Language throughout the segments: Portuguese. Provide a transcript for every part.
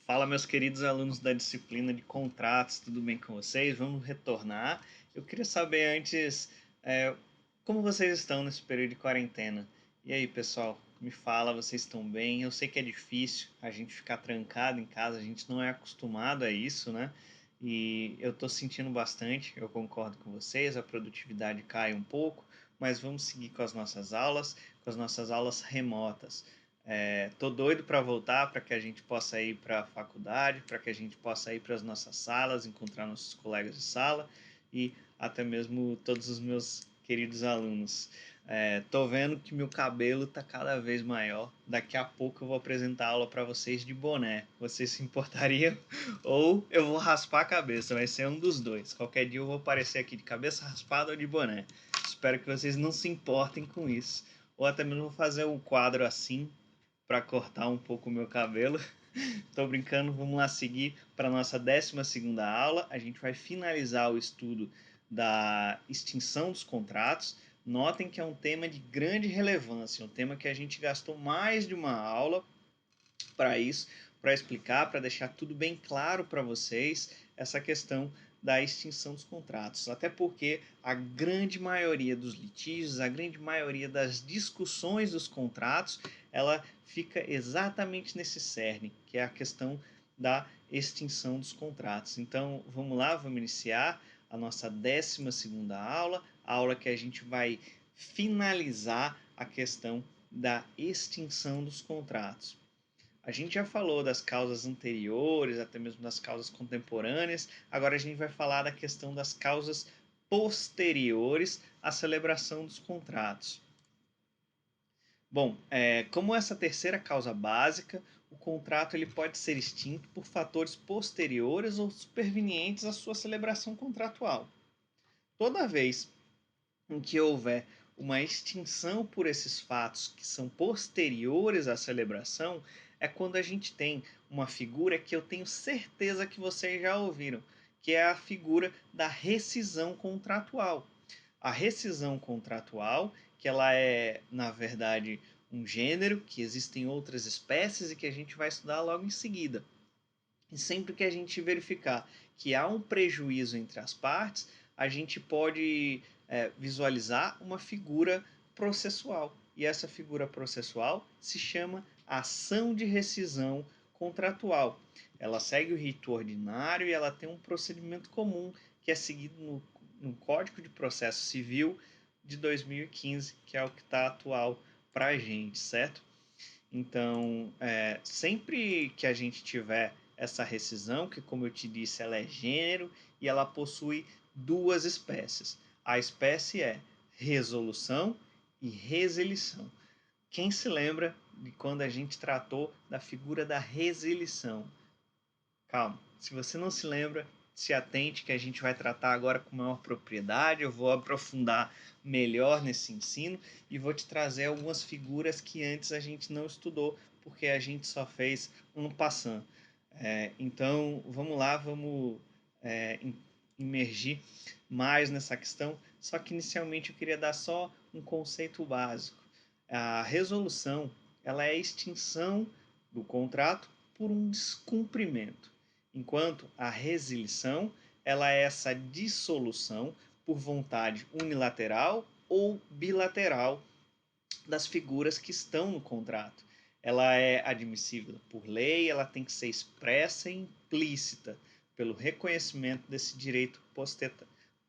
Fala, meus queridos alunos da disciplina de contratos, tudo bem com vocês? Vamos retornar. Eu queria saber antes como vocês estão nesse período de quarentena. E aí, pessoal, me fala, vocês estão bem? Eu sei que é difícil a gente ficar trancado em casa, a gente não é acostumado a isso, né? E eu estou sentindo bastante, eu concordo com vocês, a produtividade cai um pouco, mas vamos seguir com as nossas aulas remotas. Tô doido para voltar, para que a gente possa ir para a faculdade, para que a gente possa ir para as nossas salas, encontrar nossos colegas de sala e até mesmo todos os meus queridos alunos. Tô vendo que meu cabelo tá cada vez maior. Daqui a pouco eu vou apresentar a aula para vocês de boné. Vocês se importariam? Ou eu vou raspar a cabeça, vai ser um dos dois. Qualquer dia eu vou aparecer aqui de cabeça raspada ou de boné. Espero que vocês não se importem com isso. Ou até mesmo vou fazer um quadro assim para cortar um pouco o meu cabelo. Tô brincando, vamos lá seguir para a nossa 12ª aula. A gente vai finalizar o estudo da extinção dos contratos. Notem que é um tema de grande relevância, um tema que a gente gastou mais de uma aula para isso, para explicar, para deixar tudo bem claro para vocês essa questão da extinção dos contratos. Até porque a grande maioria dos litígios, a grande maioria das discussões dos contratos, ela fica exatamente nesse cerne, que é a questão da extinção dos contratos. Então, vamos lá, vamos iniciar a nossa 12ª aula, a aula que a gente vai finalizar a questão da extinção dos contratos. A gente já falou das causas anteriores, até mesmo das causas contemporâneas. Agora a gente vai falar da questão das causas posteriores à celebração dos contratos. Bom, como essa terceira causa básica, o contrato ele pode ser extinto por fatores posteriores ou supervenientes à sua celebração contratual. Toda vez em que houver uma extinção por esses fatos que são posteriores à celebração, é quando a gente tem uma figura que eu tenho certeza que vocês já ouviram, que é a figura da rescisão contratual. A rescisão contratual, que ela é, na verdade, um gênero, que existem outras espécies e que a gente vai estudar logo em seguida. E sempre que a gente verificar que há um prejuízo entre as partes, a gente pode visualizar uma figura processual. E essa figura processual se chama ação de rescisão contratual. Ela segue o rito ordinário e ela tem um procedimento comum que é seguido no Código de Processo Civil de 2015, que é o que está atual para a gente, certo? Então, sempre que a gente tiver essa rescisão, que como eu te disse, ela é gênero e ela possui duas espécies. A espécie é resolução e resilição. Quem se lembra de quando a gente tratou da figura da resilição? Calma, se você não se lembra, se atente que a gente vai tratar agora com maior propriedade, eu vou aprofundar melhor nesse ensino e vou te trazer algumas figuras que antes a gente não estudou, porque a gente só fez um passant. Então, vamos lá, vamos é, imergir mais nessa questão, só que inicialmente eu queria dar só um conceito básico. A resolução, ela é a extinção do contrato por um descumprimento, enquanto a resilição, ela é essa dissolução por vontade unilateral ou bilateral das figuras que estão no contrato. Ela é admissível por lei, ela tem que ser expressa e implícita pelo reconhecimento desse direito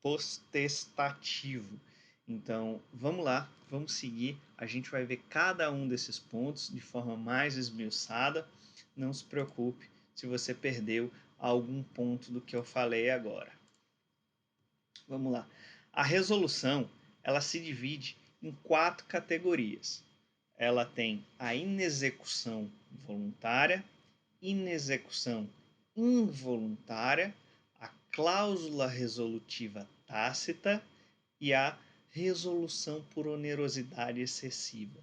potestativo. Então, vamos lá, vamos seguir. A gente vai ver cada um desses pontos de forma mais esmiuçada. Não se preocupe se você perdeu algum ponto do que eu falei agora. Vamos lá. A resolução, ela se divide em 4 categorias. Ela tem a inexecução voluntária, inexecução involuntária, a cláusula resolutiva tácita e a resolução por onerosidade excessiva.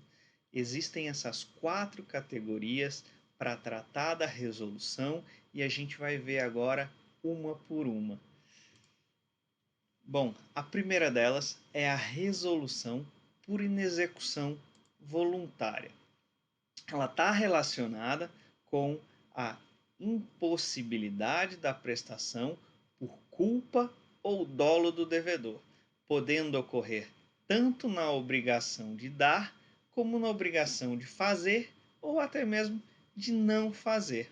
Existem essas 4 categorias para tratar da resolução e a gente vai ver agora uma por uma. Bom, a primeira delas é a resolução por inexecução voluntária. Ela está relacionada com a impossibilidade da prestação por culpa ou dolo do devedor, podendo ocorrer tanto na obrigação de dar, como na obrigação de fazer, ou até mesmo de não fazer.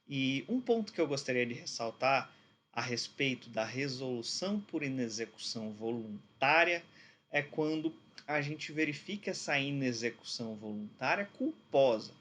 E um ponto que eu gostaria de ressaltar a respeito da resolução por inexecução voluntária é quando a gente verifica essa inexecução voluntária culposa,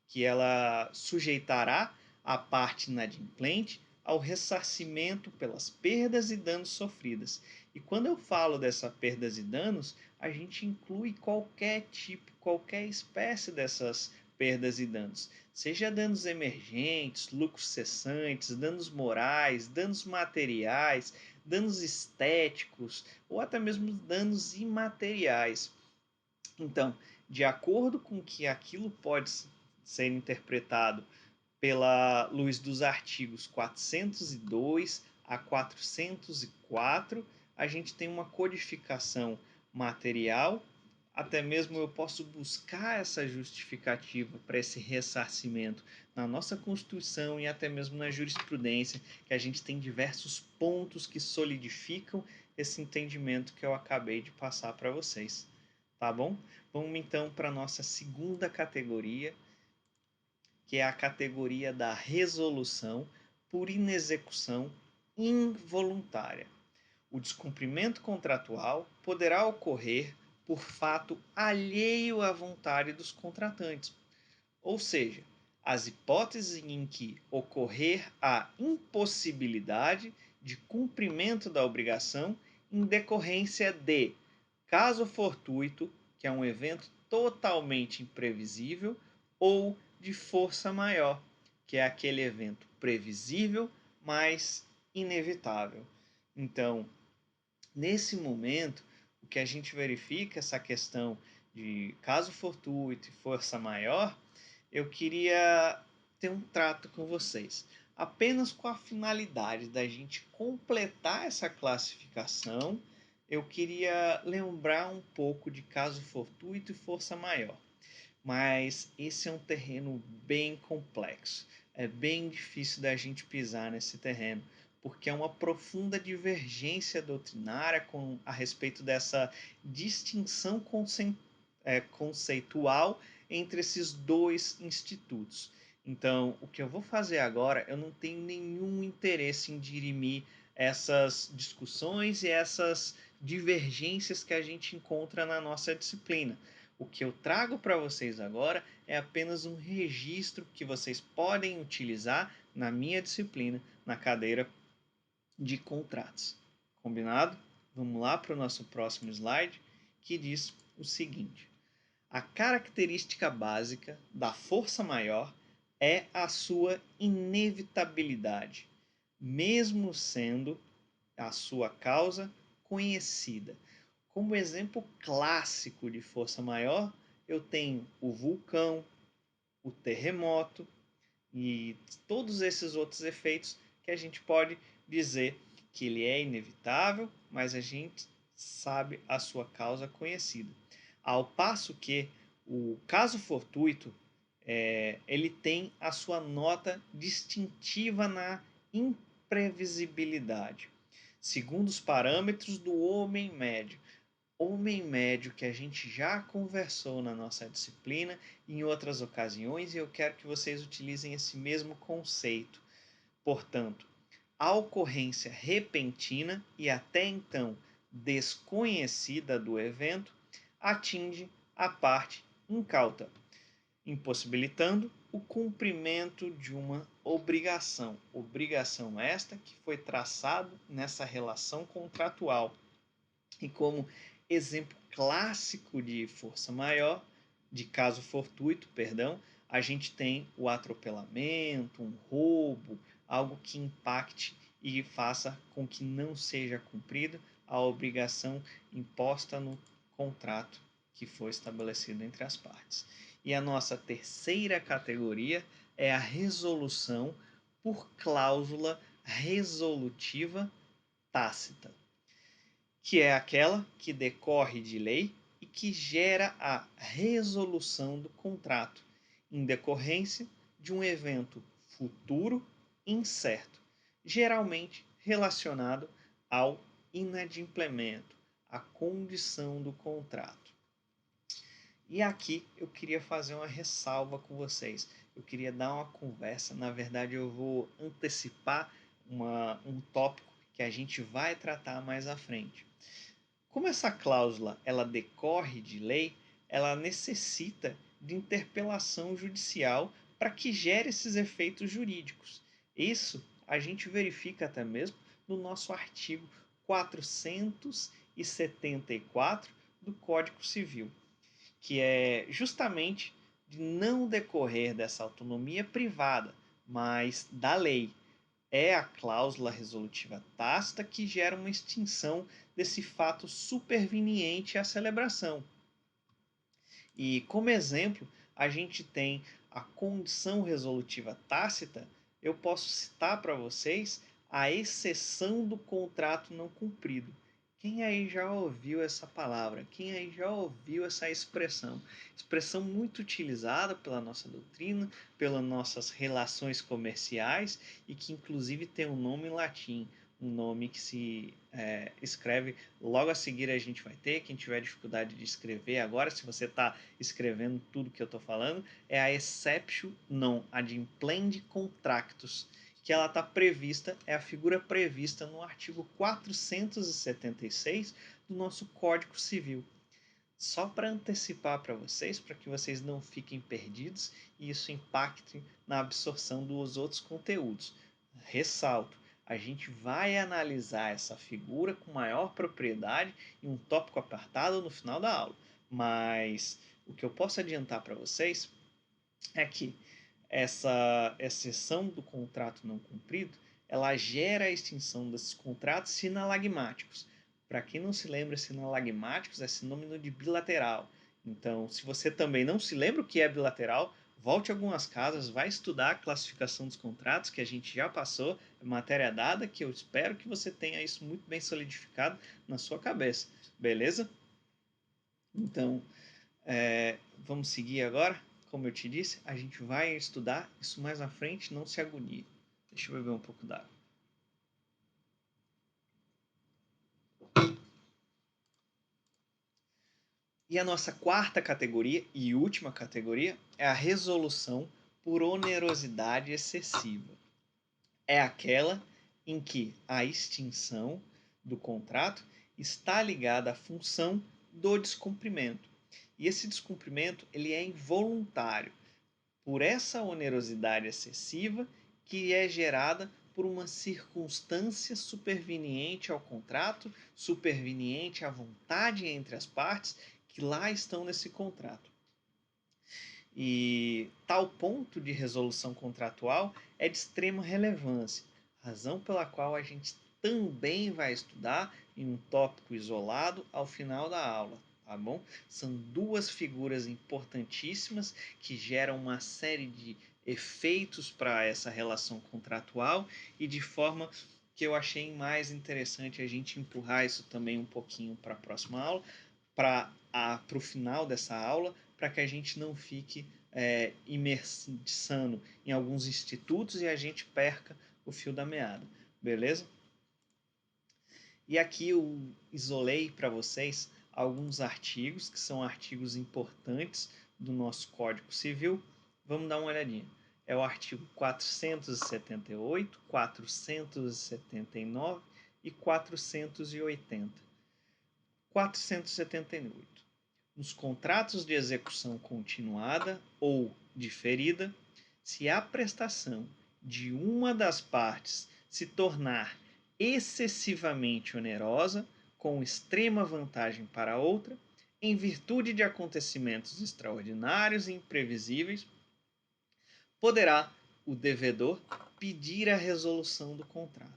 que ela sujeitará a parte inadimplente ao ressarcimento pelas perdas e danos sofridas. E quando eu falo dessas perdas e danos, a gente inclui qualquer tipo, qualquer espécie dessas perdas e danos, seja danos emergentes, lucros cessantes, danos morais, danos materiais, danos estéticos ou até mesmo danos imateriais. Então, de acordo com que aquilo pode ser interpretado pela luz dos artigos 402 a 404, a gente tem uma codificação material. Até mesmo eu posso buscar essa justificativa para esse ressarcimento na nossa Constituição e até mesmo na jurisprudência, que a gente tem diversos pontos que solidificam esse entendimento que eu acabei de passar para vocês. Tá bom? Vamos então para a nossa segunda categoria, que é a categoria da resolução por inexecução involuntária. O descumprimento contratual poderá ocorrer por fato alheio à vontade dos contratantes, ou seja, as hipóteses em que ocorrer a impossibilidade de cumprimento da obrigação em decorrência de caso fortuito, que é um evento totalmente imprevisível, ou de força maior, que é aquele evento previsível, mas inevitável. Então, nesse momento, o que a gente verifica essa questão de caso fortuito e força maior, eu queria ter um trato com vocês, apenas com a finalidade da gente completar essa classificação. Eu queria lembrar um pouco de caso fortuito e força maior, mas esse é um terreno bem complexo. É bem difícil da gente pisar nesse terreno, porque é uma profunda divergência doutrinária a respeito dessa distinção conceitual entre esses dois institutos. Então, o que eu vou fazer agora, eu não tenho nenhum interesse em dirimir essas discussões e essas divergências que a gente encontra na nossa disciplina. O que eu trago para vocês agora é apenas um registro que vocês podem utilizar na minha disciplina, na cadeira de contratos. Combinado? Vamos lá para o nosso próximo slide, que diz o seguinte: a característica básica da força maior é a sua inevitabilidade, mesmo sendo a sua causa conhecida. Como exemplo clássico de força maior, eu tenho o vulcão, o terremoto e todos esses outros efeitos que a gente pode dizer que ele é inevitável, mas a gente sabe a sua causa conhecida. Ao passo que o caso fortuito, ele tem a sua nota distintiva na imprevisibilidade, segundo os parâmetros do homem médio. Homem médio que a gente já conversou na nossa disciplina em outras ocasiões, e eu quero que vocês utilizem esse mesmo conceito. Portanto, a ocorrência repentina e até então desconhecida do evento atinge a parte incauta, impossibilitando o cumprimento de uma obrigação. Obrigação esta que foi traçado nessa relação contratual. E como exemplo clássico de força maior, de caso fortuito, perdão, a gente tem o atropelamento, um roubo, algo que impacte e faça com que não seja cumprida a obrigação imposta no contrato que foi estabelecido entre as partes. E a nossa terceira categoria é a resolução por cláusula resolutiva tácita, que é aquela que decorre de lei e que gera a resolução do contrato, em decorrência de um evento futuro incerto, geralmente relacionado ao inadimplemento, à condição do contrato. E aqui eu queria fazer uma ressalva com vocês. Eu queria dar uma conversa, na verdade eu vou antecipar um tópico que a gente vai tratar mais à frente. Como essa cláusula ela decorre de lei, ela necessita de interpelação judicial para que gere esses efeitos jurídicos. Isso a gente verifica até mesmo no nosso artigo 474 do Código Civil, que é justamente de não decorrer dessa autonomia privada, mas da lei. É a cláusula resolutiva tácita que gera uma extinção desse fato superveniente à celebração. E como exemplo, a gente tem a condição resolutiva tácita. Eu posso citar para vocês a exceção do contrato não cumprido. Quem aí já ouviu essa palavra? Quem aí já ouviu essa expressão? Expressão muito utilizada pela nossa doutrina, pelas nossas relações comerciais e que inclusive tem um nome em latim, um nome que se escreve logo a seguir a gente vai ter. Quem tiver dificuldade de escrever agora, se você está escrevendo tudo que eu estou falando, é a exceptio non adimplende contractus, que ela está prevista, é a figura prevista no artigo 476 do nosso Código Civil. Só para antecipar para vocês, para que vocês não fiquem perdidos e isso impacte na absorção dos outros conteúdos. Ressalto, a gente vai analisar essa figura com maior propriedade em um tópico apartado no final da aula. Mas o que eu posso adiantar para vocês é que essa exceção do contrato não cumprido, ela gera a extinção desses contratos sinalagmáticos. Para quem não se lembra, sinalagmáticos é sinônimo de bilateral. Então, se você também não se lembra o que é bilateral, volte algumas casas, vai estudar a classificação dos contratos, que a gente já passou, é matéria dada, que eu espero que você tenha isso muito bem solidificado na sua cabeça. Beleza? Então, vamos seguir agora. Como eu te disse, a gente vai estudar isso mais à frente, não se agonie. Deixa eu beber um pouco d'água. E a nossa quarta categoria e última categoria é a resolução por onerosidade excessiva. É aquela em que a extinção do contrato está ligada à função do descumprimento. E esse descumprimento ele é involuntário por essa onerosidade excessiva que é gerada por uma circunstância superveniente ao contrato, superveniente à vontade entre as partes que lá estão nesse contrato. E tal ponto de resolução contratual é de extrema relevância, razão pela qual a gente também vai estudar em um tópico isolado ao final da aula, tá bom? São duas figuras importantíssimas que geram uma série de efeitos para essa relação contratual e de forma que eu achei mais interessante a gente empurrar isso também um pouquinho para a próxima aula, para o final dessa aula, para que a gente não fique imersando em alguns institutos e a gente perca o fio da meada, beleza? E aqui eu isolei para vocês alguns artigos, que são artigos importantes do nosso Código Civil. Vamos dar uma olhadinha. É o artigo 478, 479 e 480. 478. Nos contratos de execução continuada ou diferida, se a prestação de uma das partes se tornar excessivamente onerosa, com extrema vantagem para a outra, em virtude de acontecimentos extraordinários e imprevisíveis, poderá o devedor pedir a resolução do contrato.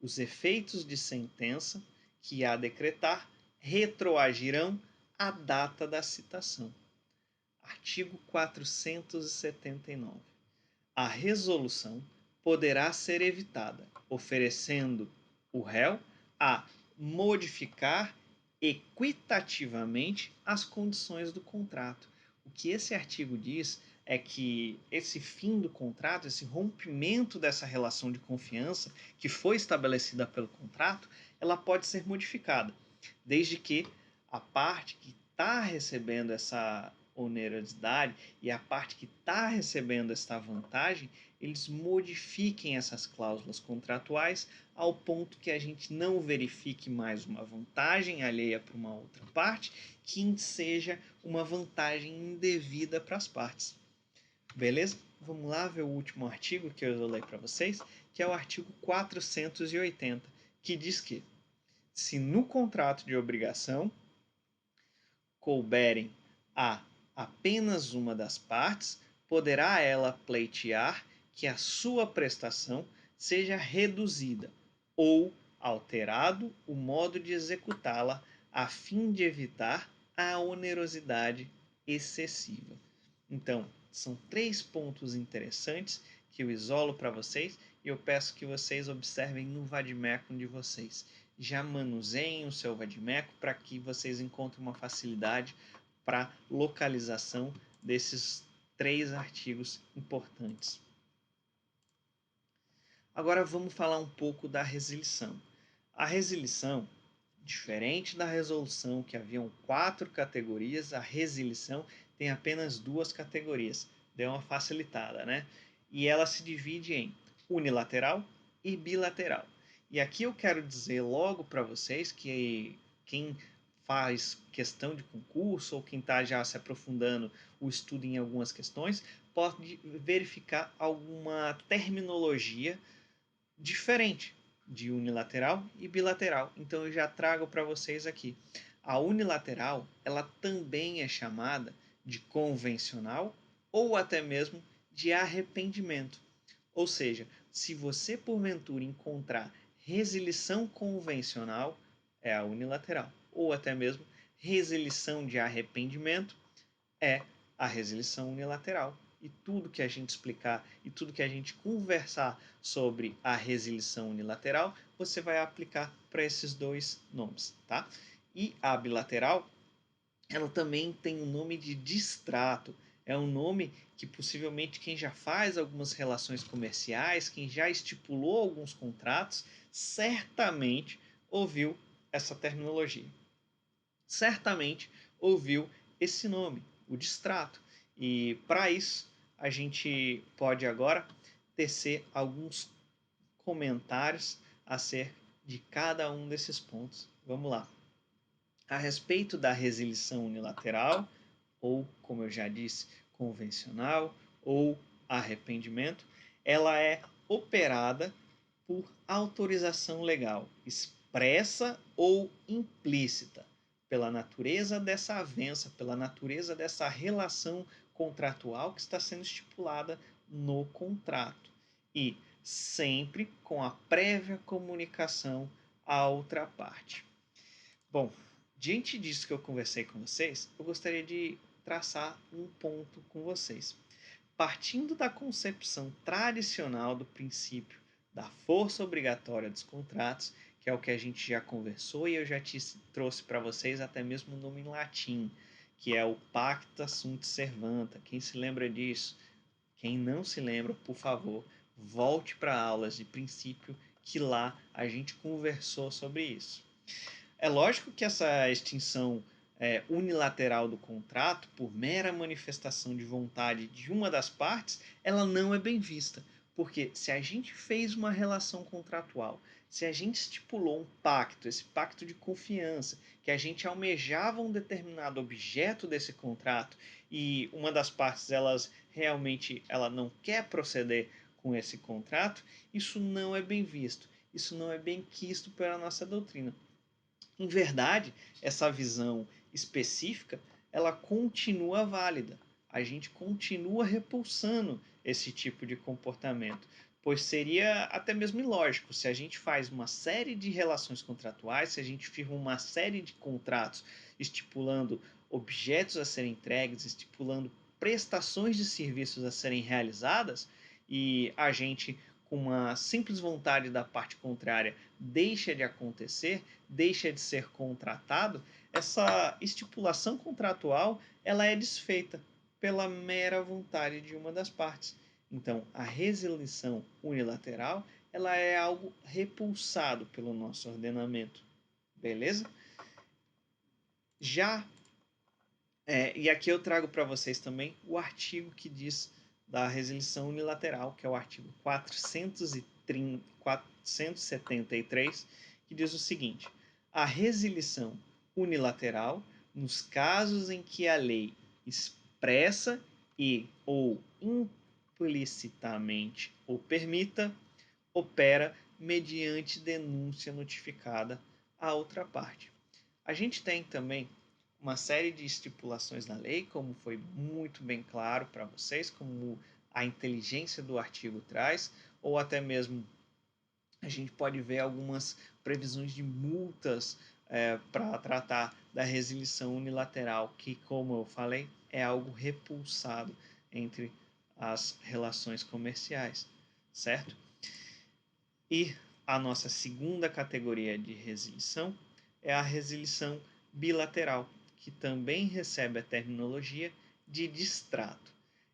Os efeitos de sentença que a decretar retroagirão à data da citação. Artigo 479. A resolução poderá ser evitada, oferecendo o réu a modificar equitativamente as condições do contrato. O que esse artigo diz é que esse fim do contrato, esse rompimento dessa relação de confiança que foi estabelecida pelo contrato, ela pode ser modificada, desde que a parte que está recebendo essa onerosidade e a parte que está recebendo esta vantagem, eles modifiquem essas cláusulas contratuais ao ponto que a gente não verifique mais uma vantagem alheia para uma outra parte, que seja uma vantagem indevida para as partes. Beleza? Vamos lá ver o último artigo que eu ler para vocês, que é o artigo 480, que diz que se no contrato de obrigação couberem a apenas uma das partes, poderá ela pleitear que a sua prestação seja reduzida ou alterado o modo de executá-la a fim de evitar a onerosidade excessiva. Então, são 3 pontos interessantes que eu isolo para vocês e eu peço que vocês observem no vademecum de vocês. Já manuseiem o seu vademecum para que vocês encontrem uma facilidade para localização desses 3 artigos importantes. Agora vamos falar um pouco da resilição. A resilição, diferente da resolução, que haviam 4 categorias, a resilição tem apenas 2 categorias. Deu uma facilitada, né? E ela se divide em unilateral e bilateral. E aqui eu quero dizer logo para vocês que quem faz questão de concurso ou quem está já se aprofundando o estudo em algumas questões pode verificar alguma terminologia diferente de unilateral e bilateral. Então eu já trago para vocês aqui. A unilateral, ela também é chamada de convencional ou até mesmo de arrependimento. Ou seja, se você porventura encontrar resilição convencional, é a unilateral, ou até mesmo resilição de arrependimento, é a resilição unilateral. E tudo que a gente explicar e tudo que a gente conversar sobre a resilição unilateral, você vai aplicar para esses 2 nomes, tá? E a bilateral, ela também tem o nome de distrato. É um nome que possivelmente quem já faz algumas relações comerciais, quem já estipulou alguns contratos, certamente ouviu essa terminologia. Certamente ouviu esse nome, o distrato. E para isso, a gente pode agora tecer alguns comentários acerca de cada um desses pontos. Vamos lá. A respeito da resilição unilateral, ou, como eu já disse, convencional, ou arrependimento, ela é operada por autorização legal, expressa ou implícita, pela natureza dessa avença, pela natureza dessa relação contratual que está sendo estipulada no contrato. E sempre com a prévia comunicação à outra parte. Bom, diante disso que eu conversei com vocês, eu gostaria de traçar um ponto com vocês. Partindo da concepção tradicional do princípio da força obrigatória dos contratos, que é o que a gente já conversou e eu já trouxe para vocês até mesmo o nome em latim, que é o Pacta Sunt Servanda. Quem se lembra disso? Quem não se lembra, por favor, volte para aulas de princípio, que lá a gente conversou sobre isso. É lógico que essa extinção unilateral do contrato, por mera manifestação de vontade de uma das partes, ela não é bem vista. Porque se a gente fez uma relação contratual, se a gente estipulou um pacto, esse pacto de confiança, que a gente almejava um determinado objeto desse contrato e uma das partes ela não quer proceder com esse contrato, isso não é bem visto. Isso não é bem quisto pela nossa doutrina. Em verdade, essa visão específica, ela continua válida. A gente continua repulsando esse tipo de comportamento, pois seria até mesmo ilógico se a gente faz uma série de relações contratuais, se a gente firma uma série de contratos estipulando objetos a serem entregues, estipulando prestações de serviços a serem realizadas, e a gente, com uma simples vontade da parte contrária, deixa de acontecer, deixa de ser contratado, essa estipulação contratual ela é desfeita. pela mera vontade de uma das partes. Então, a resilição unilateral ela é algo repulsado pelo nosso ordenamento, beleza? Já, e aqui eu trago para vocês também o artigo que diz da resilição unilateral, que é o artigo 473, que diz o seguinte: a resilição unilateral, nos casos em que a lei expressa e ou implicitamente o permita, opera mediante denúncia notificada à outra parte. A gente tem também uma série de estipulações na lei, como foi muito bem claro para vocês, como a inteligência do artigo traz, ou até mesmo a gente pode ver algumas previsões de multas para tratar da resilição unilateral, que, como eu falei, é algo repulsado entre as relações comerciais, certo? E a nossa segunda categoria de resilição é a resilição bilateral, que também recebe a terminologia de distrato.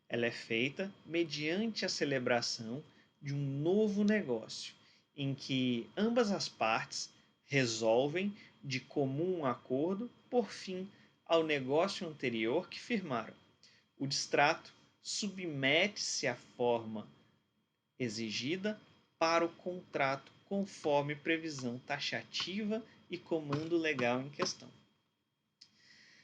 Ela é feita mediante a celebração de um novo negócio, em que ambas as partes resolvem de comum acordo por fim ao negócio anterior que firmaram. O distrato submete-se à forma exigida para o contrato conforme previsão taxativa e comando legal em questão.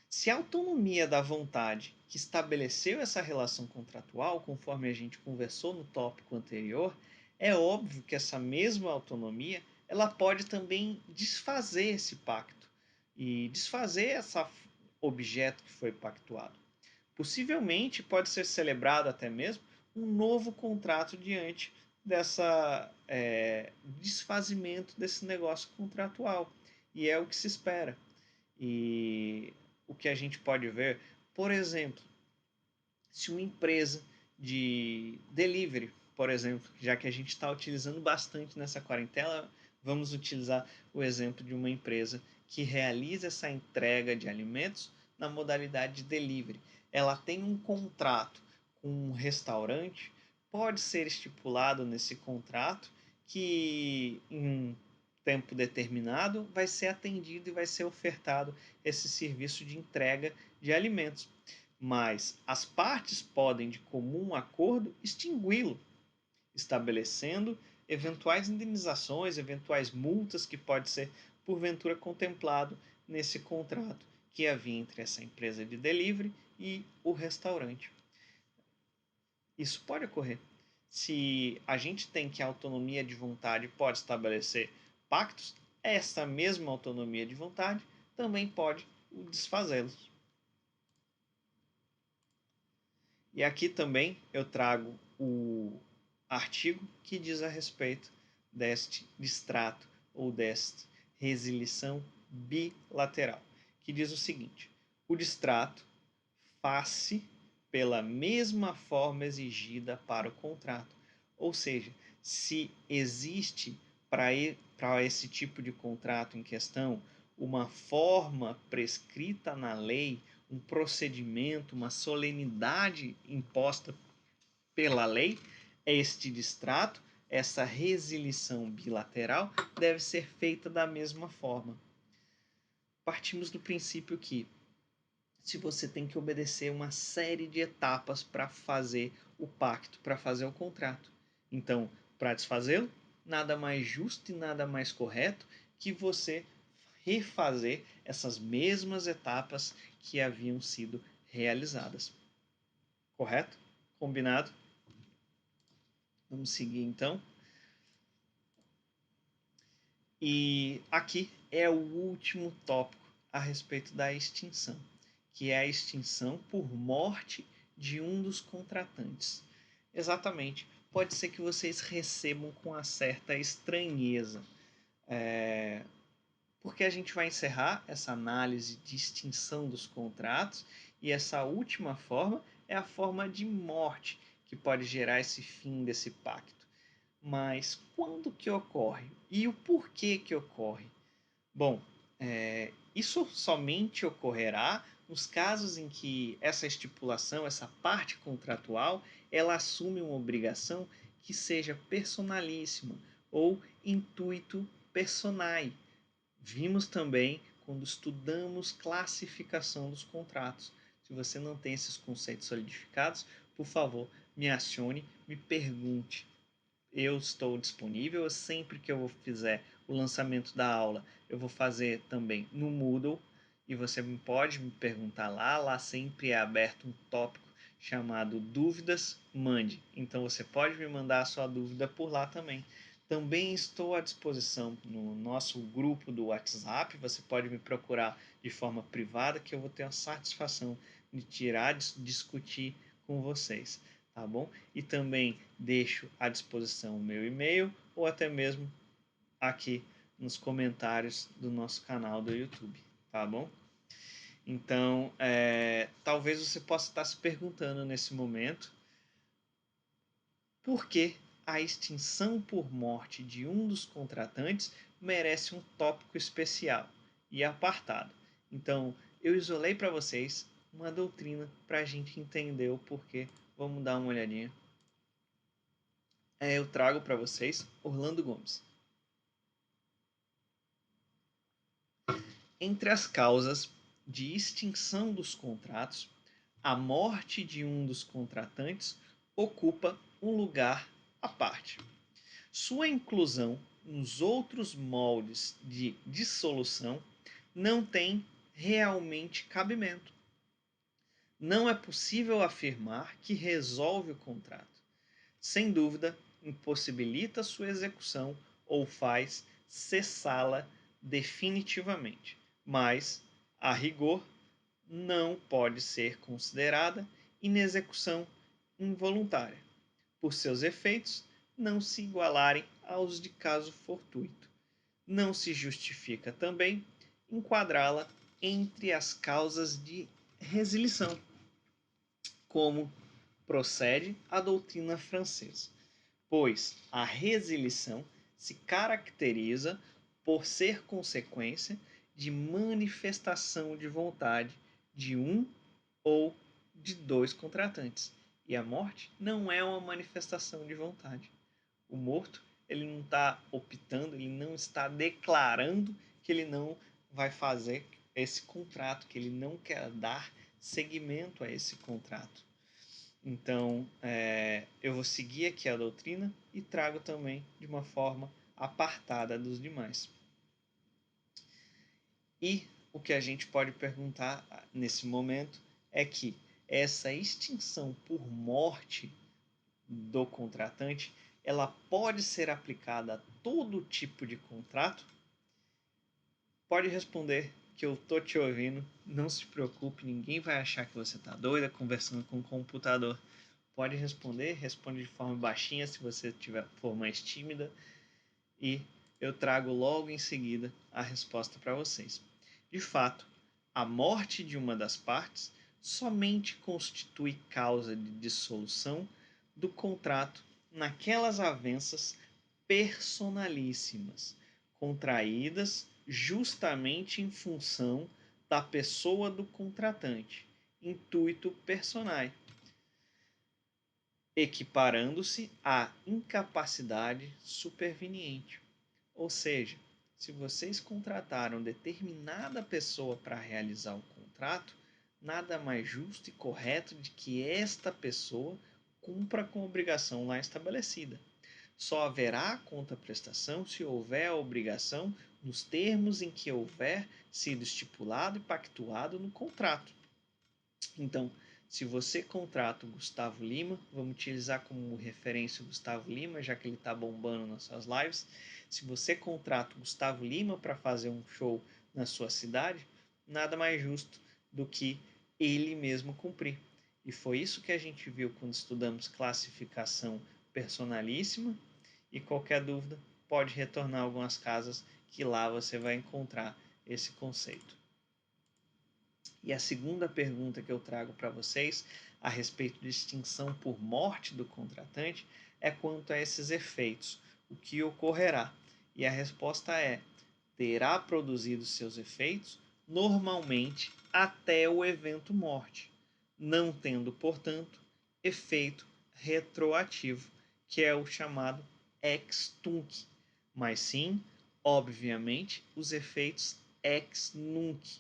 Se a autonomia da vontade que estabeleceu essa relação contratual, conforme a gente conversou no tópico anterior, é óbvio que essa mesma autonomia ela pode também desfazer esse pacto e desfazer esse objeto que foi pactuado. Possivelmente pode ser celebrado até mesmo um novo contrato diante dessa desfazimento desse negócio contratual. E é o que se espera. E o que a gente pode ver, por exemplo, se uma empresa de delivery, por exemplo, já que a gente está utilizando bastante nessa quarentena, vamos utilizar o exemplo de uma empresa que realiza essa entrega de alimentos na modalidade de delivery. Ela tem um contrato com um restaurante, pode ser estipulado nesse contrato que em um tempo determinado vai ser atendido e vai ser ofertado esse serviço de entrega de alimentos. Mas as partes podem, de comum acordo, extingui-lo, estabelecendo eventuais indenizações, eventuais multas que pode ser porventura contemplado nesse contrato que havia entre essa empresa de delivery e o restaurante. Isso pode ocorrer. Se a gente tem que a autonomia de vontade pode estabelecer pactos, essa mesma autonomia de vontade também pode desfazê-los. E aqui também eu trago o artigo que diz a respeito deste distrato ou desta resilição bilateral, que diz o seguinte: o distrato faz-se pela mesma forma exigida para o contrato. Ou seja, se existe para esse tipo de contrato em questão uma forma prescrita na lei, um procedimento, uma solenidade imposta pela lei, este distrato, essa resilição bilateral, deve ser feita da mesma forma. Partimos do princípio que se você tem que obedecer uma série de etapas para fazer o pacto, para fazer o contrato. Então, para desfazê-lo, nada mais justo e nada mais correto que você refazer essas mesmas etapas que haviam sido realizadas. Correto? Combinado? Vamos seguir então. E aqui é o último tópico a respeito da extinção, que é a extinção por morte de um dos contratantes. Exatamente. Pode ser que vocês recebam com uma certa estranheza, porque a gente vai encerrar essa análise de extinção dos contratos e essa última forma é a forma de morte que pode gerar esse fim desse pacto. Mas quando que ocorre? E o porquê que ocorre? Bom, isso somente ocorrerá nos casos em que essa estipulação, essa parte contratual, ela assume uma obrigação que seja personalíssima ou intuito personae. Vimos também quando estudamos classificação dos contratos. Se você não tem esses conceitos solidificados, por favor, me acione, me pergunte. Eu estou disponível sempre que eu fizer o lançamento da aula. Eu vou fazer também no Moodle e você pode me perguntar lá. Lá sempre é aberto um tópico chamado Dúvidas, mande. Então você pode me mandar a sua dúvida por lá também. Também estou à disposição no nosso grupo do WhatsApp. Você pode me procurar de forma privada que eu vou ter a satisfação de discutir com vocês, tá bom? E também deixo à disposição o meu e-mail ou até mesmo aqui nos comentários do nosso canal do YouTube, tá bom? Então, talvez você possa estar se perguntando nesse momento por que a extinção por morte de um dos contratantes merece um tópico especial e apartado. Então, eu isolei para vocês uma doutrina para a gente entender o porquê. Vamos dar uma olhadinha. Eu trago para vocês Orlando Gomes. Entre as causas de extinção dos contratos, a morte de um dos contratantes ocupa um lugar à parte. Sua inclusão nos outros moldes de dissolução não tem realmente cabimento. Não é possível afirmar que resolve o contrato. Sem dúvida, impossibilita sua execução ou faz cessá-la definitivamente, mas, a rigor, não pode ser considerada inexecução involuntária, por seus efeitos não se igualarem aos de caso fortuito. Não se justifica também enquadrá-la entre as causas de resilição, como procede a doutrina francesa, pois a resilição se caracteriza por ser consequência de manifestação de vontade de um ou de dois contratantes. E a morte não é uma manifestação de vontade. O morto, ele não está optando, ele não está declarando que ele não vai fazer esse contrato, que ele não quer dar seguimento a esse contrato. Então, eu vou seguir aqui a doutrina e trago também de uma forma apartada dos demais. E o que a gente pode perguntar nesse momento é que essa extinção por morte do contratante, ela pode ser aplicada a todo tipo de contrato? Pode responder que eu tô te ouvindo, não se preocupe, ninguém vai achar que você tá doida conversando com o computador. Pode responder, responde de forma baixinha se você for mais tímida e eu trago logo em seguida a resposta para vocês. De fato, a morte de uma das partes somente constitui causa de dissolução do contrato naquelas avanças personalíssimas, contraídas justamente em função da pessoa do contratante, intuito personae, equiparando-se à incapacidade superveniente. Ou seja, se vocês contrataram determinada pessoa para realizar o contrato, nada mais justo e correto de que esta pessoa cumpra com a obrigação lá estabelecida. Só haverá contraprestação se houver a obrigação nos termos em que houver sido estipulado e pactuado no contrato. Então, se você contrata o Gustavo Lima, vamos utilizar como referência o Gustavo Lima, já que ele está bombando nas suas lives. Se você contrata o Gustavo Lima para fazer um show na sua cidade, nada mais justo do que ele mesmo cumprir. E foi isso que a gente viu quando estudamos classificação personalíssima. E qualquer dúvida, pode retornar a algumas casas que lá você vai encontrar esse conceito. E a segunda pergunta que eu trago para vocês a respeito de extinção por morte do contratante é quanto a esses efeitos. O que ocorrerá? E a resposta é: terá produzido seus efeitos normalmente até o evento morte, não tendo, portanto, efeito retroativo, que é o chamado ex tunc, mas sim, obviamente, os efeitos ex nunc,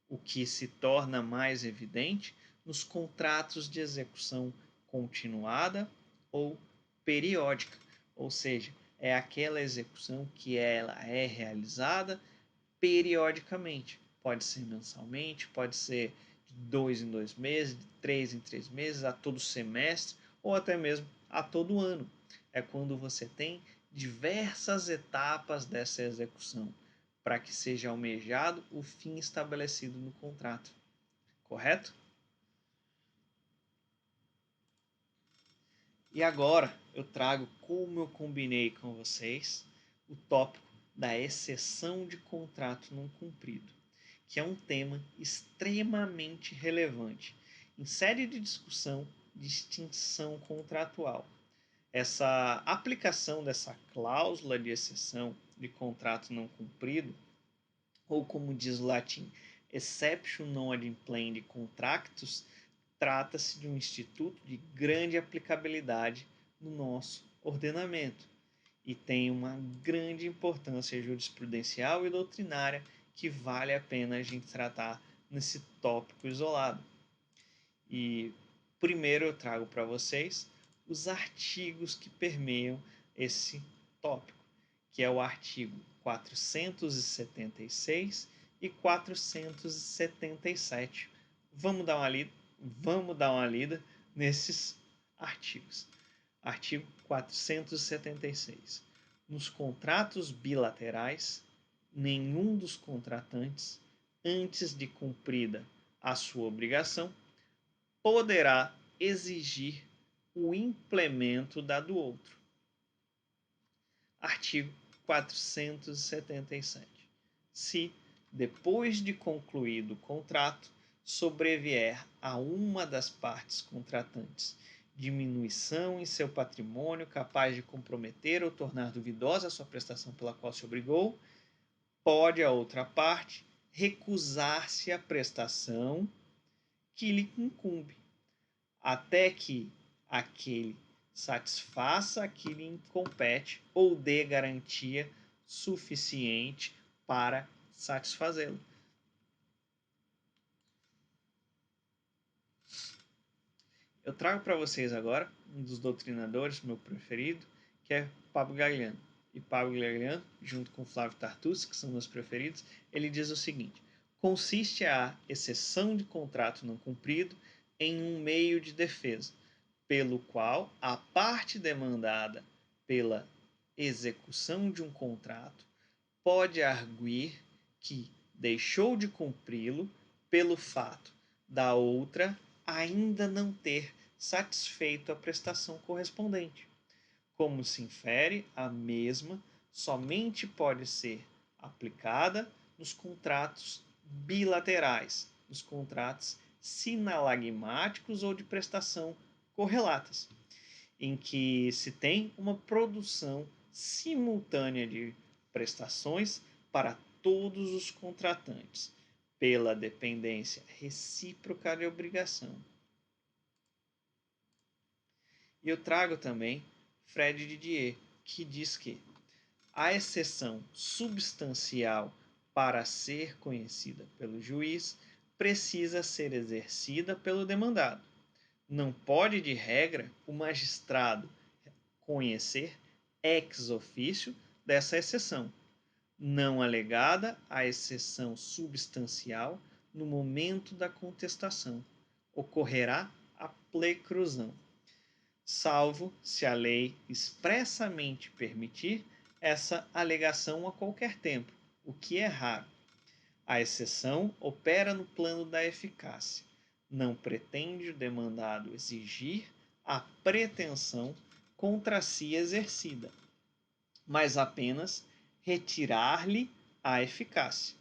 o que se torna mais evidente nos contratos de execução continuada ou periódica, ou seja, é aquela execução que ela é realizada periodicamente. Pode ser mensalmente, pode ser de 2 em 2 meses, de 3 em 3 meses, a todo semestre ou até mesmo a todo ano. É quando você tem diversas etapas dessa execução para que seja almejado o fim estabelecido no contrato. Correto? E agora eu trago, como eu combinei com vocês, o tópico da exceção de contrato não cumprido, que é um tema extremamente relevante em série de discussão de extinção contratual. Essa aplicação dessa cláusula de exceção de contrato não cumprido, ou como diz o latim, exception non ad implendi contractus, trata-se de um instituto de grande aplicabilidade no nosso ordenamento e tem uma grande importância jurisprudencial e doutrinária que vale a pena a gente tratar nesse tópico isolado. E primeiro eu trago para vocês os artigos que permeiam esse tópico, que é o artigo 476 e 477. Vamos dar uma lida nesses artigos. Artigo 476. Nos contratos bilaterais, nenhum dos contratantes, antes de cumprida a sua obrigação, poderá exigir o implemento da do outro. Artigo 477. Se, depois de concluído o contrato, sobrevier a uma das partes contratantes diminuição em seu patrimônio capaz de comprometer ou tornar duvidosa a sua prestação pela qual se obrigou, pode a outra parte recusar-se à prestação que lhe incumbe, até que aquele satisfaça a que lhe compete ou dê garantia suficiente para satisfazê-lo. Eu trago para vocês agora um dos doutrinadores, meu preferido, que é Pablo Galiano. E Pablo Galiano, junto com Flávio Tartucci, que são meus preferidos, ele diz o seguinte: consiste a exceção de contrato não cumprido em um meio de defesa, pelo qual a parte demandada pela execução de um contrato pode arguir que deixou de cumpri-lo pelo fato da outra ainda não ter satisfeito a prestação correspondente. Como se infere, a mesma somente pode ser aplicada nos contratos bilaterais, nos contratos sinalagmáticos ou de prestação correlatas, em que se tem uma produção simultânea de prestações para todos os contratantes, pela dependência recíproca de obrigação. E eu trago também Fred Didier, que diz que a exceção substancial para ser conhecida pelo juiz precisa ser exercida pelo demandado. Não pode, de regra, o magistrado conhecer ex officio dessa exceção, não alegada a exceção substancial no momento da contestação. Ocorrerá a plecrusão, salvo se a lei expressamente permitir essa alegação a qualquer tempo, o que é raro. A exceção opera no plano da eficácia. Não pretende o demandado exigir a pretensão contra si exercida, mas apenas retirar-lhe a eficácia.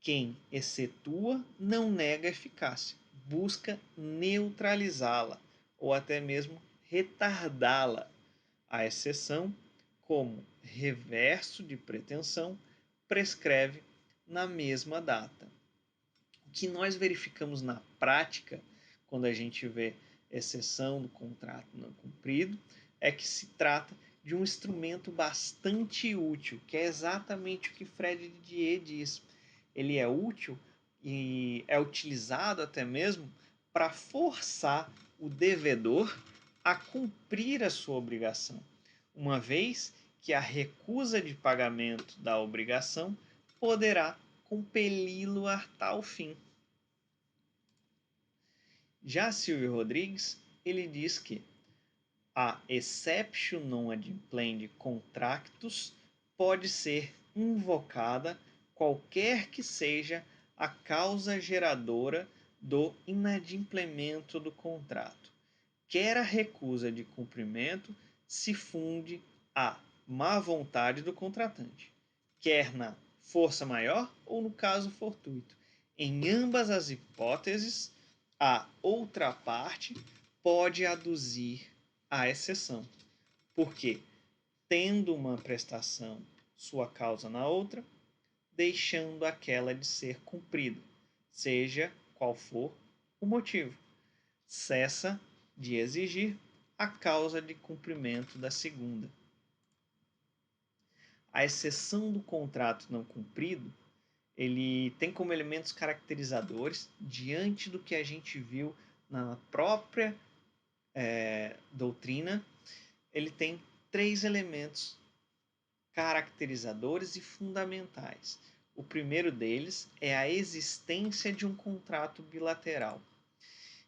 Quem excetua não nega eficácia, busca neutralizá-la ou até mesmo retardá-la. A exceção, como reverso de pretensão, prescreve na mesma data. O que nós verificamos na prática, quando a gente vê exceção do contrato não cumprido, é que se trata de um instrumento bastante útil, que é exatamente o que Fred Didier diz. Ele é útil e é utilizado até mesmo para forçar o devedor a cumprir a sua obrigação, uma vez que a recusa de pagamento da obrigação poderá compeli-lo a tal fim. Já Silvio Rodrigues, ele diz que a exceptio non ad implendi contractus pode ser invocada qualquer que seja a causa geradora do inadimplemento do contrato. Quer a recusa de cumprimento se funde à má vontade do contratante, quer na força maior ou no caso fortuito. Em ambas as hipóteses, a outra parte pode aduzir a exceção, porque, tendo uma prestação sua causa na outra, deixando aquela de ser cumprida, seja qual for o motivo, cessa de exigir a causa de cumprimento da segunda. A exceção do contrato não cumprido, ele tem como elementos caracterizadores, diante do que a gente viu na própria doutrina, ele tem 3 elementos caracterizadores e fundamentais. O primeiro deles é a existência de um contrato bilateral.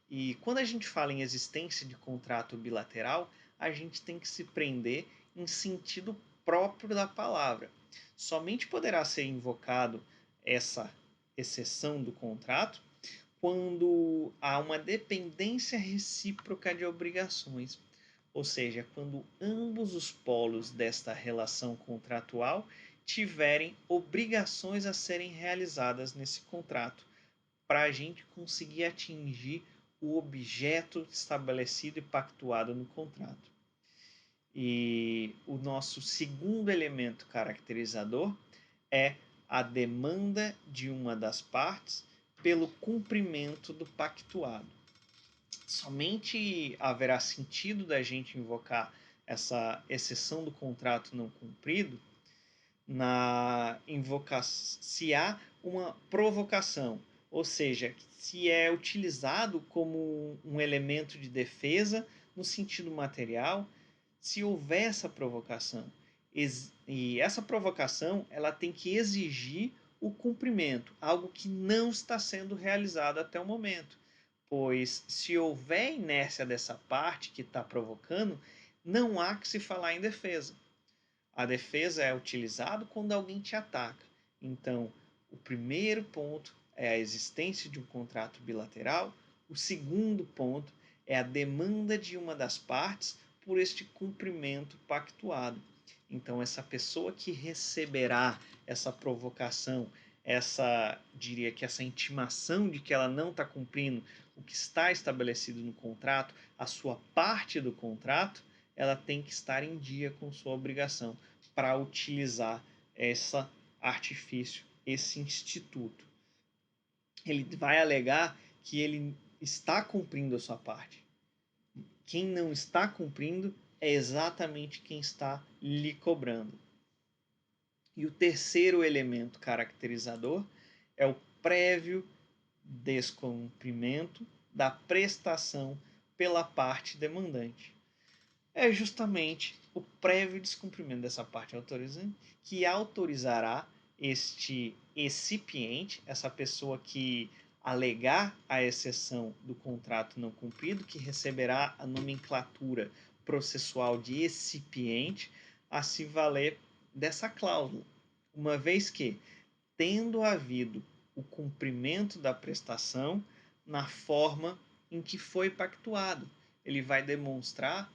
E quando a gente fala em existência de contrato bilateral, a gente tem que se prender em sentido próprio da palavra. Somente poderá ser invocado essa exceção do contrato quando há uma dependência recíproca de obrigações, ou seja, quando ambos os polos desta relação contratual tiverem obrigações a serem realizadas nesse contrato, para a gente conseguir atingir o objeto estabelecido e pactuado no contrato. E o nosso segundo elemento caracterizador é a demanda de uma das partes pelo cumprimento do pactuado. Somente haverá sentido da gente invocar essa exceção do contrato não cumprido na invocação, se há uma provocação, ou seja, se é utilizado como um elemento de defesa no sentido material, se houver essa provocação. E essa provocação ela tem que exigir o cumprimento, algo que não está sendo realizado até o momento. Pois se houver inércia dessa parte que está provocando, não há que se falar em defesa. A defesa é utilizada quando alguém te ataca. Então, o primeiro ponto é a existência de um contrato bilateral. O segundo ponto é a demanda de uma das partes por este cumprimento pactuado. Então, essa pessoa que receberá essa provocação, diria que essa intimação de que ela não está cumprindo o que está estabelecido no contrato, a sua parte do contrato, ela tem que estar em dia com sua obrigação para utilizar esse artifício, esse instituto. Ele vai alegar que ele está cumprindo a sua parte. Quem não está cumprindo é exatamente quem está lhe cobrando. E o terceiro elemento caracterizador é o prévio descumprimento da prestação pela parte demandante. É justamente o prévio descumprimento dessa parte autorizante que autorizará este recipiente, essa pessoa que alegar a exceção do contrato não cumprido, que receberá a nomenclatura processual de recipiente, a se valer dessa cláusula, uma vez que, tendo havido o cumprimento da prestação na forma em que foi pactuado, ele vai demonstrar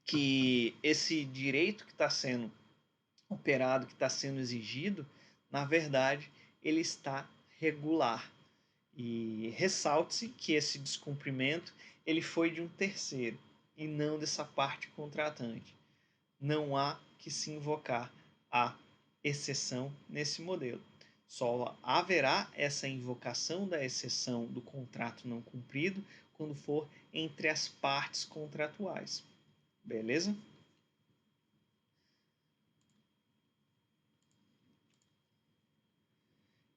que esse direito que está sendo operado, que está sendo exigido, na verdade, ele está regular. E ressalte-se que esse descumprimento ele foi de um terceiro e não dessa parte contratante. Não há que se invocar a exceção nesse modelo. Só haverá essa invocação da exceção do contrato não cumprido quando for entre as partes contratuais. Beleza?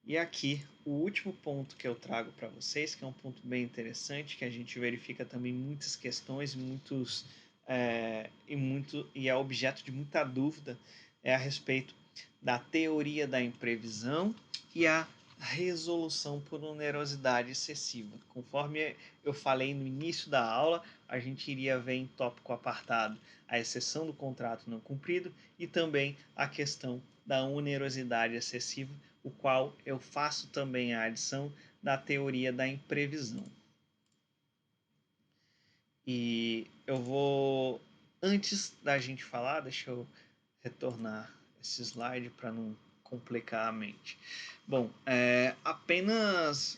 E aqui, o último ponto que eu trago para vocês, que é um ponto bem interessante, que a gente verifica também muitas questões, e é objeto de muita dúvida, é a respeito da teoria da imprevisão e a resolução por onerosidade excessiva. Conforme eu falei no início da aula, a gente iria ver em tópico apartado a exceção do contrato não cumprido e também a questão da onerosidade excessiva, o qual eu faço também a adição da teoria da imprevisão. E eu vou, antes da gente falar, deixa eu retornar esse slide para não complicar a mente. Bom, apenas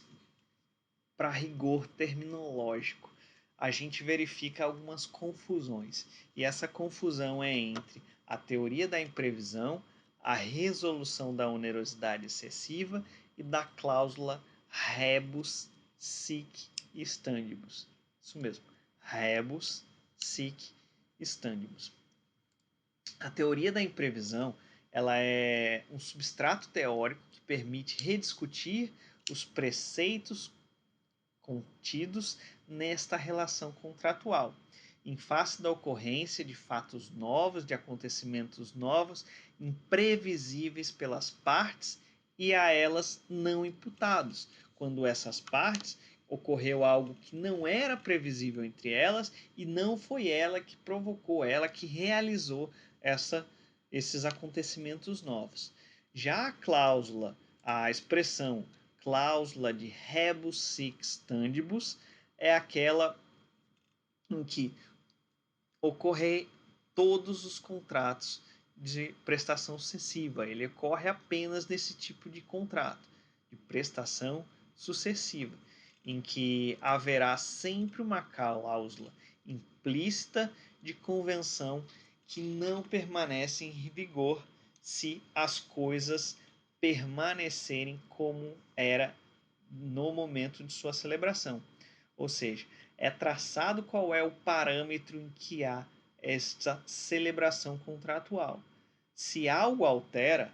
para rigor terminológico, a gente verifica algumas confusões. E essa confusão é entre a teoria da imprevisão, a resolução da onerosidade excessiva e da cláusula rebus sic stantibus. Isso mesmo, rebus sic stantibus. A teoria da imprevisão, ela é um substrato teórico que permite rediscutir os preceitos contidos nesta relação contratual, em face da ocorrência de fatos novos, de acontecimentos novos, imprevisíveis pelas partes e a elas não imputados, quando essas partes ocorreu algo que não era previsível entre elas e não foi ela que provocou, ela que realizou esses acontecimentos novos. Já a cláusula, a expressão cláusula de rebus sic stantibus é aquela em que ocorrem todos os contratos de prestação sucessiva. Ele ocorre apenas nesse tipo de contrato, de prestação sucessiva, em que haverá sempre uma cláusula implícita de convenção que não permanece em vigor se as coisas permanecerem como era no momento de sua celebração. Ou seja, é traçado qual é o parâmetro em que há esta celebração contratual. Se algo altera,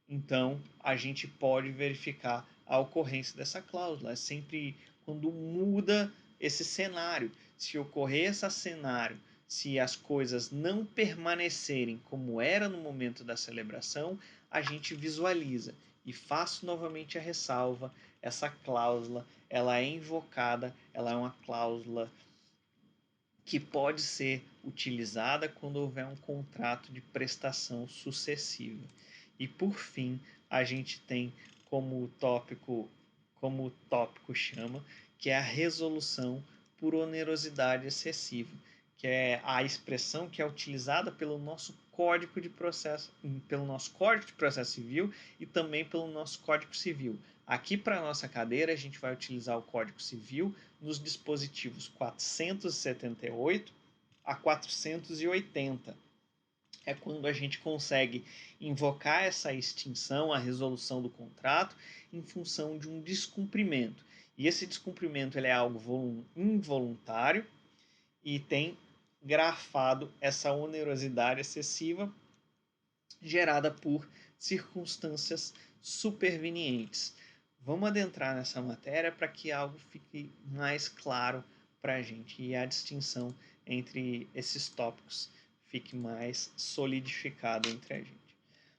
então a gente pode verificar a ocorrência dessa cláusula. É sempre quando muda esse cenário. Se ocorrer esse cenário, se as coisas não permanecerem como era no momento da celebração, a gente visualiza. E faço novamente a ressalva, essa cláusula, ela é invocada, ela é uma cláusula que pode ser utilizada quando houver um contrato de prestação sucessiva. E por fim, a gente tem como o tópico chama, que é a resolução por onerosidade excessiva, que é a expressão que é utilizada pelo nosso Código de Processo Civil e também pelo nosso Código Civil. Aqui para a nossa cadeira, a gente vai utilizar o Código Civil nos dispositivos 478 a 480. É quando a gente consegue invocar essa extinção, a resolução do contrato, em função de um descumprimento. E esse descumprimento ele é algo involuntário e tem grafado essa onerosidade excessiva gerada por circunstâncias supervenientes. Vamos adentrar nessa matéria para que algo fique mais claro para a gente e a distinção entre esses tópicos fique mais solidificada entre a gente.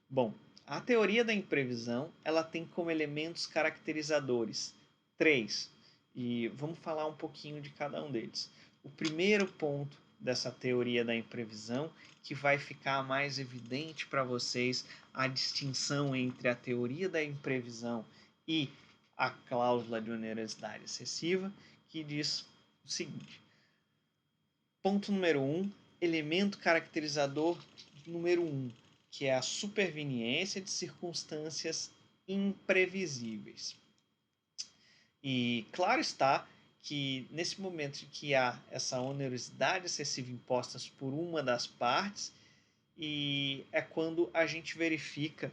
Bom, a teoria da imprevisão ela tem como elementos caracterizadores três, e vamos falar um pouquinho de cada um deles. O primeiro ponto dessa teoria da imprevisão, que vai ficar mais evidente para vocês a distinção entre a teoria da imprevisão e a cláusula de onerosidade excessiva, que diz o seguinte: ponto número 1, elemento caracterizador número 1, que é a superveniência de circunstâncias imprevisíveis. E claro está que nesse momento em que há essa onerosidade excessiva imposta por uma das partes, e é quando a gente verifica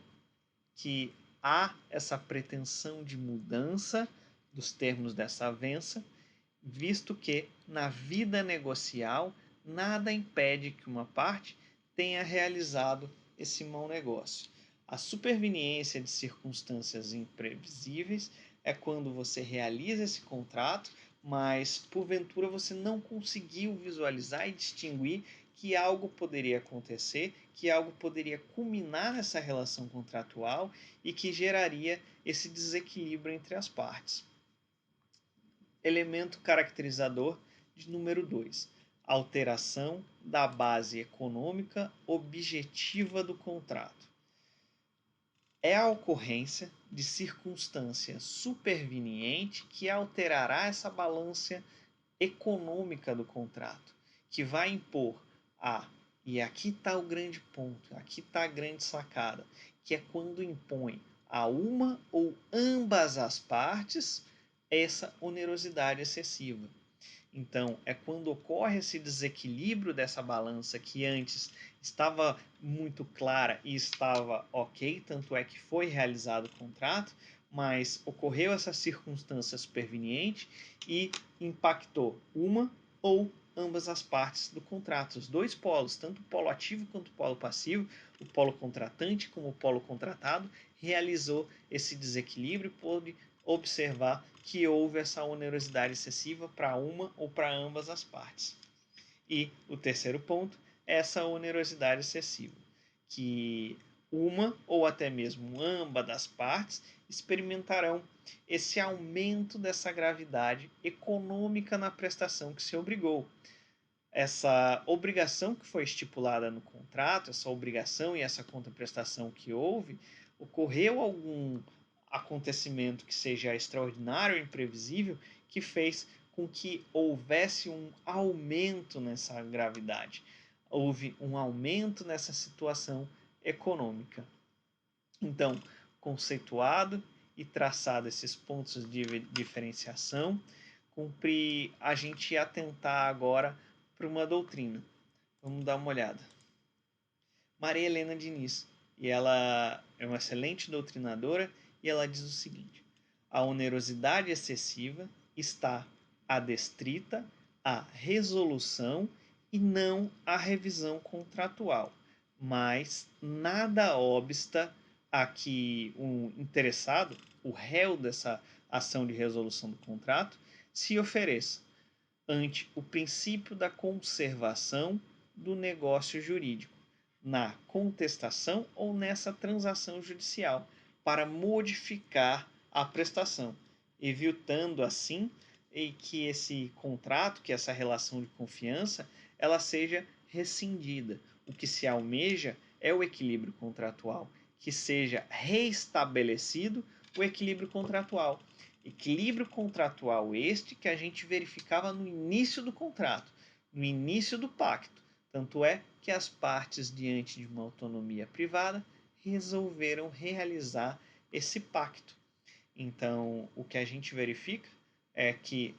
que há essa pretensão de mudança dos termos dessa avença, visto que na vida negocial nada impede que uma parte tenha realizado esse mau negócio. A superveniência de circunstâncias imprevisíveis é quando você realiza esse contrato, mas porventura você não conseguiu visualizar e distinguir que algo poderia acontecer, que algo poderia culminar nessa relação contratual e que geraria esse desequilíbrio entre as partes. Elemento caracterizador de número 2: alteração da base econômica objetiva do contrato. É a ocorrência de circunstância superveniente que alterará essa balança econômica do contrato, que vai impor a, e aqui está o grande ponto, aqui está a grande sacada, que é quando impõe a uma ou ambas as partes essa onerosidade excessiva. Então, é quando ocorre esse desequilíbrio dessa balança que antes estava muito clara e estava ok, tanto é que foi realizado o contrato, mas ocorreu essa circunstância superveniente e impactou uma ou ambas as partes do contrato, os dois polos, tanto o polo ativo quanto o polo passivo, o polo contratante como o polo contratado, realizou esse desequilíbrio e pôde observar que houve essa onerosidade excessiva para uma ou para ambas as partes. E o terceiro ponto é essa onerosidade excessiva, que uma ou até mesmo ambas das partes experimentarão esse aumento dessa gravidade econômica na prestação que se obrigou. Essa obrigação que foi estipulada no contrato, essa obrigação e essa contraprestação que houve, ocorreu algum acontecimento que seja extraordinário ou imprevisível que fez com que houvesse um aumento nessa gravidade. Houve um aumento nessa situação econômica. Então, conceituado e traçado esses pontos de diferenciação, cumpre a gente atentar agora para uma doutrina. Vamos dar uma olhada. Maria Helena Diniz, e ela é uma excelente doutrinadora, e ela diz o seguinte: a onerosidade excessiva está adestrita à resolução e não à revisão contratual, mas nada obsta a que o interessado, o réu dessa ação de resolução do contrato, se ofereça ante o princípio da conservação do negócio jurídico, na contestação ou nessa transação judicial, para modificar a prestação, evitando assim que esse contrato, que essa relação de confiança, ela seja rescindida. O que se almeja é o equilíbrio contratual, que seja reestabelecido o equilíbrio contratual. Equilíbrio contratual este que a gente verificava no início do contrato, no início do pacto. Tanto é que as partes, diante de uma autonomia privada, resolveram realizar esse pacto. Então, o que a gente verifica é que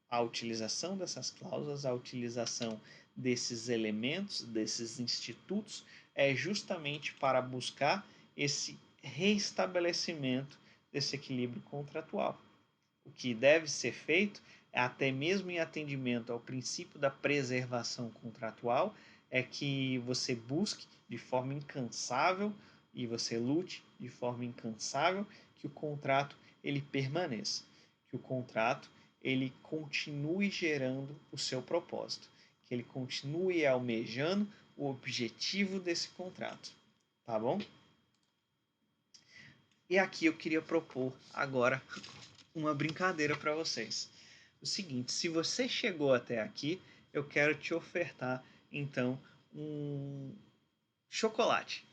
a utilização dessas cláusulas, a utilização desses elementos, desses institutos, é justamente para buscar esse reestabelecimento desse equilíbrio contratual. O que deve ser feito, até mesmo em atendimento ao princípio da preservação contratual, é que você busque de forma incansável e você lute de forma incansável que o contrato ele permaneça, que o contrato ele continue gerando o seu propósito, que ele continue almejando o objetivo desse contrato, tá bom? E aqui eu queria propor agora uma brincadeira para vocês. O seguinte, se você chegou até aqui, eu quero te ofertar então um chocolate.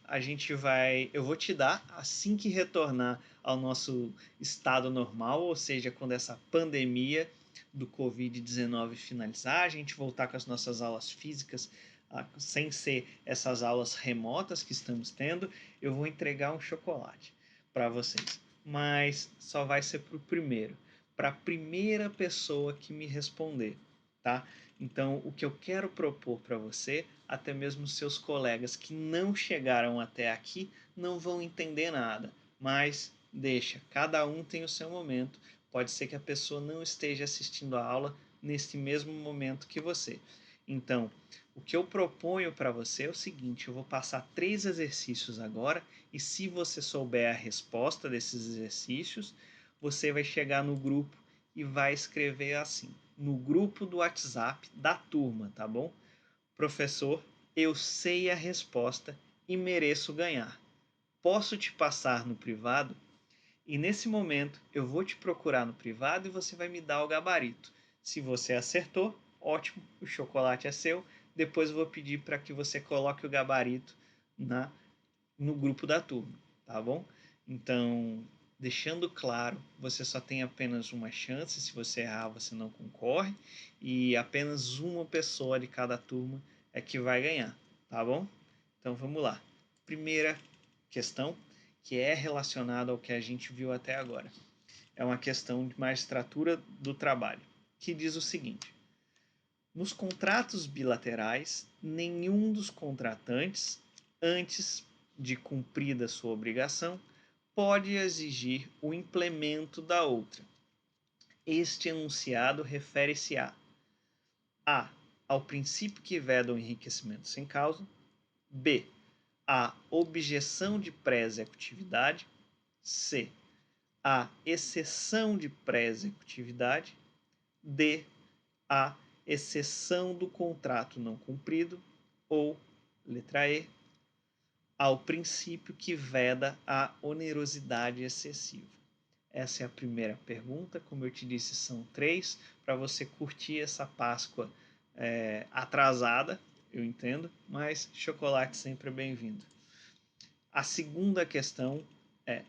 Eu vou te dar assim que retornar ao nosso estado normal, ou seja, quando essa pandemia do Covid-19 finalizar, a gente voltar com as nossas aulas físicas, sem ser essas aulas remotas que estamos tendo, eu vou entregar um chocolate para vocês. Mas só vai ser para o primeiro, para a primeira pessoa que me responder, tá? Então, o que eu quero propor para você, até mesmo seus colegas que não chegaram até aqui, não vão entender nada. mas deixa, cada um tem o seu momento. Pode ser que a pessoa não esteja assistindo a aula neste mesmo momento que você. Então, o que eu proponho para você é o seguinte: eu vou passar 3 exercícios agora, e se você souber a resposta desses exercícios, você vai chegar no grupo e vai escrever assim, no grupo do WhatsApp da turma, tá bom? Professor, eu sei a resposta e mereço ganhar. Posso te passar no privado? E nesse momento eu vou te procurar no privado e você vai me dar o gabarito. Se você acertou, ótimo, o chocolate é seu. Depois eu vou pedir para que você coloque o gabarito no grupo da turma, tá bom? Então, deixando claro, você só tem apenas uma chance. Se você errar, você não concorre, e apenas uma pessoa de cada turma é que vai ganhar, tá bom? Então vamos lá. Primeira questão, que é relacionada ao que a gente viu até agora. É uma questão de magistratura do trabalho, que diz o seguinte: nos contratos bilaterais, nenhum dos contratantes, antes de cumprida sua obrigação, pode exigir o implemento da outra. Este enunciado refere-se a. Ao princípio que veda o enriquecimento sem causa. B. A objeção de pré-executividade. C. A exceção de pré-executividade. D. A exceção do contrato não cumprido. Ou, letra E, ao princípio que veda a onerosidade excessiva. Essa é a primeira pergunta. Como eu te disse, são 3 para você curtir essa Páscoa atrasada, eu entendo, mas chocolate sempre é bem-vindo. A segunda questão é: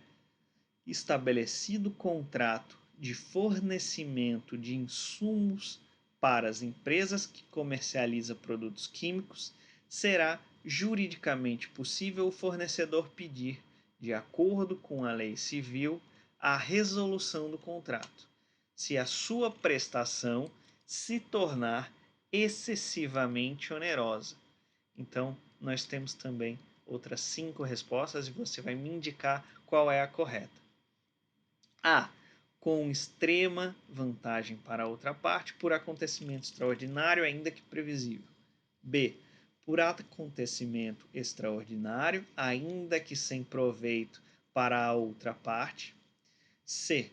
estabelecido contrato de fornecimento de insumos para as empresas que comercializam produtos químicos, será juridicamente possível o fornecedor pedir, de acordo com a lei civil, a resolução do contrato, se a sua prestação se tornar excessivamente onerosa. Então, nós temos também outras 5 respostas e você vai me indicar qual é a correta. A. Com extrema vantagem para a outra parte, por acontecimento extraordinário, ainda que previsível. B. Por acontecimento extraordinário, ainda que sem proveito para a outra parte. C.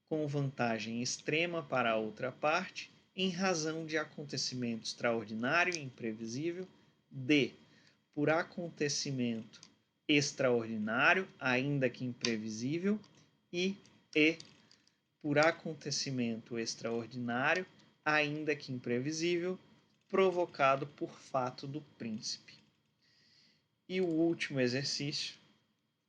Com vantagem extrema para a outra parte, em razão de acontecimento extraordinário e imprevisível. D. Por acontecimento extraordinário, ainda que imprevisível. E por acontecimento extraordinário, ainda que imprevisível, provocado por fato do príncipe. E o último exercício,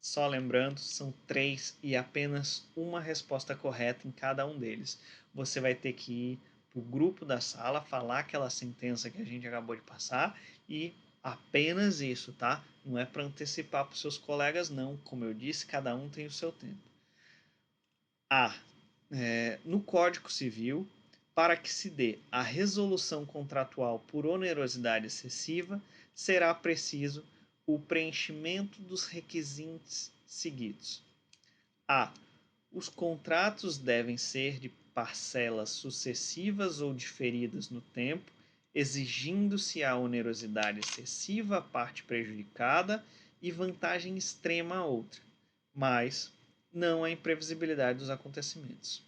só lembrando, são 3 e apenas uma resposta correta em cada um deles. Você vai ter que ir para o grupo da sala, falar aquela sentença que a gente acabou de passar e apenas isso, tá? Não é para antecipar para os seus colegas, não. Como eu disse, cada um tem o seu tempo. A. No Código Civil, para que se dê a resolução contratual por onerosidade excessiva, será preciso o preenchimento dos requisitos seguidos. A. Os contratos devem ser de parcelas sucessivas ou diferidas no tempo, exigindo-se a onerosidade excessiva à parte prejudicada e vantagem extrema à outra, mas não a imprevisibilidade dos acontecimentos.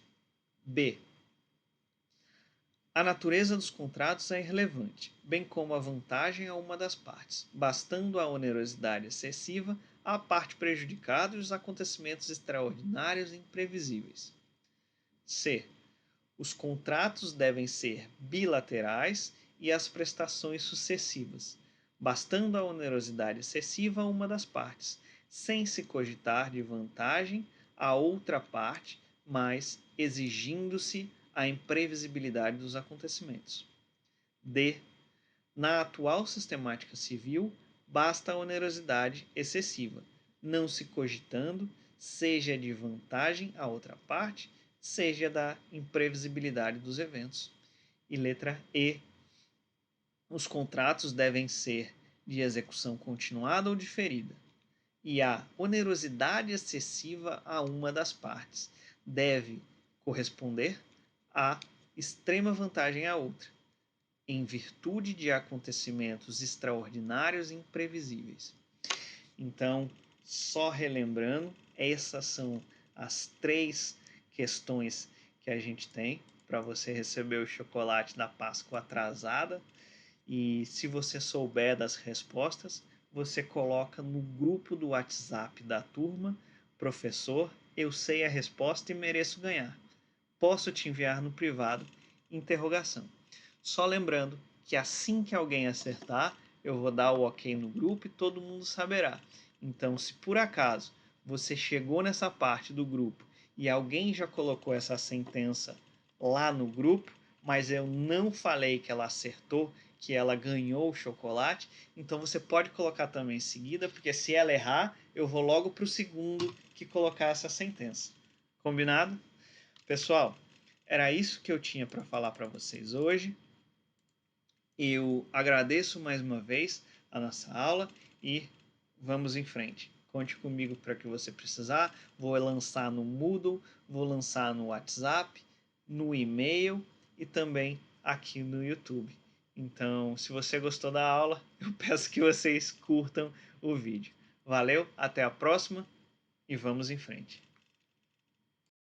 B. A natureza dos contratos é irrelevante, bem como a vantagem a uma das partes, bastando a onerosidade excessiva à parte prejudicada e os acontecimentos extraordinários e imprevisíveis. C. Os contratos devem ser bilaterais e as prestações sucessivas, bastando a onerosidade excessiva a uma das partes, sem se cogitar de vantagem a outra parte, mas exigindo-se a imprevisibilidade dos acontecimentos. D. Na atual sistemática civil, basta a onerosidade excessiva, não se cogitando, seja de vantagem a outra parte, seja da imprevisibilidade dos eventos. E letra E. Os contratos devem ser de execução continuada ou diferida. e a onerosidade excessiva a uma das partes deve corresponder à extrema vantagem à outra, em virtude de acontecimentos extraordinários e imprevisíveis. Então, só relembrando, essas são as 3 questões que a gente tem para você receber o chocolate da Páscoa atrasada. E se você souber das respostas, você coloca no grupo do WhatsApp da turma: professor, eu sei a resposta e mereço ganhar. Posso te enviar no privado? Interrogação. Só lembrando que assim que alguém acertar, eu vou dar o ok no grupo e todo mundo saberá. Então, se por acaso você chegou nessa parte do grupo e alguém já colocou essa sentença lá no grupo, mas eu não falei que ela acertou, que ela ganhou o chocolate, então você pode colocar também em seguida, porque se ela errar, eu vou logo para o segundo que colocar essa sentença. Combinado? Pessoal, era isso que eu tinha para falar para vocês hoje. Eu agradeço mais uma vez a nossa aula e vamos em frente. Conte comigo para o que você precisar. Vou lançar no Moodle, vou lançar no WhatsApp, no e-mail e também aqui no YouTube. Então, se você gostou da aula, eu peço que vocês curtam o vídeo. Valeu, até a próxima e vamos em frente.